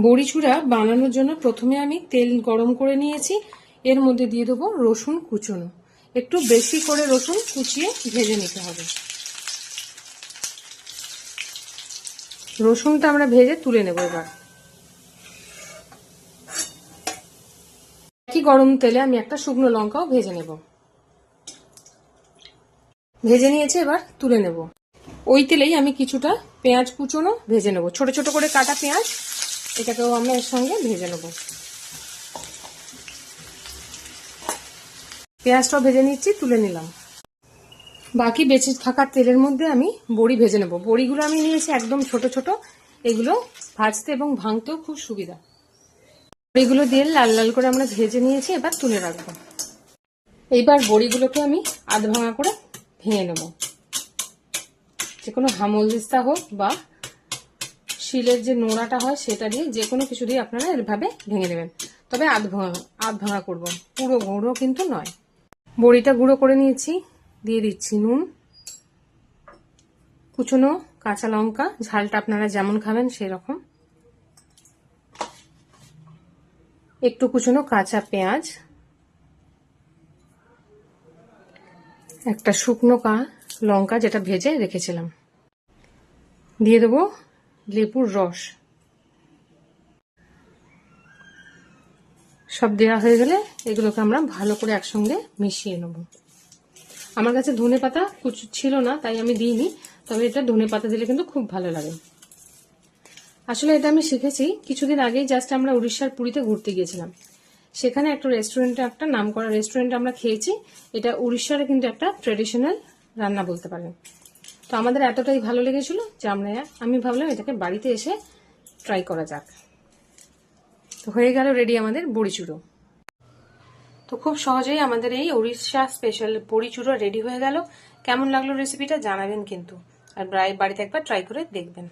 বড়ি চূড়া বানানোর জন্য প্রথমে আমি তেল গরম করে নিয়েছি। এর মধ্যে দিয়ে দেবো রসুন কুচনো। একটু বেশি করে রসুন কুচিয়ে ভেজে নিতে হবে। রসুনটা আমরা ভেজে তুলে নেব। এবার একই গরম তেলে আমি একটা শুকনো লঙ্কাও ভেজে নেব। ভেজে নিয়েছি, এবার তুলে নেব। ওই তেলেই আমি কিছুটা পেঁয়াজ কুচনো ভেজে নেব, ছোট ছোট করে কাটা পেঁয়াজ। এটাকেও আমরা এর সঙ্গে ভেজে নেব। পেঁয়াজটাও ভেজে নিচ্ছি, তুলে নিলাম। বাকি বেঁচে থাকা তেলের মধ্যে আমি বড়ি ভেজে নেব। বড়িগুলো আমি নিয়েছি একদম ছোট ছোট। এগুলো ভাজতে এবং ভাঙতেও খুব সুবিধা। বড়িগুলো দিয়ে লাল লাল করে আমরা ভেজে নিয়েছি, এবার তুলে রাখবো। এইবার বড়িগুলোকে আমি আধ ভাঙা করে ভেঙে নেব। যে কোনো হামলদিস্তা হোক বা শিলের যে নোড়াটা হয় সেটা দিয়ে, যে কোনো কিছু দিয়ে আপনারা এভাবে ভেঙে নেবেন। তবে আধ ভাঙা করব, পুরো গুঁড়ো কিন্তু নয়। বড়িটা গুঁড়ো করে নিয়েছি, দিয়ে দিচ্ছি নুন, কুচনো কাঁচা লঙ্কা, ঝালটা আপনারা যেমন খাবেন সেরকম, একটু কুচনো কাঁচা পেঁয়াজ, একটা শুকনো লঙ্কা যেটা ভেজে রেখেছিলাম, দিয়ে দেবো লেবুর রস। সব দেওয়া হয়ে গেলে এগুলোকে আমরা ভালো করে একসঙ্গে মিশিয়ে নেব। আমার কাছে ধনে পাতা কুচু ছিল না, তাই আমি দিইনি। তবে এটা ধনে পাতা দিলে কিন্তু খুব ভালো লাগে। আসলে এটা আমি শিখেছি কিছুদিন আগেই। জাস্ট আমরা উড়িষ্যার পুরীতে ঘুরতে গিয়েছিলাম। সেখানে একটা রেস্টুরেন্টে, একটা নাম করা রেস্টুরেন্টে আমরা খেয়েছি। এটা উড়িষ্যার কিন্তু একটা ট্রেডিশনাল রান্না বলতে পারেন। তো আমাদের এতটাই ভালো লেগেছিল যে আমি ভাবলাম এটাকে বাড়িতে এসে ট্রাই করা যাক। তো হয়ে গেল রেডি আমাদের বড়ি চুড়ো। তো খুব সহজেই আমাদের এই উড়িষ্যা স্পেশাল বড়ি চুড়ো রেডি হয়ে গেল। কেমন লাগলো রেসিপিটা জানাবেন কিন্তু, আর বাড়িতে একবার ট্রাই করে দেখবেন।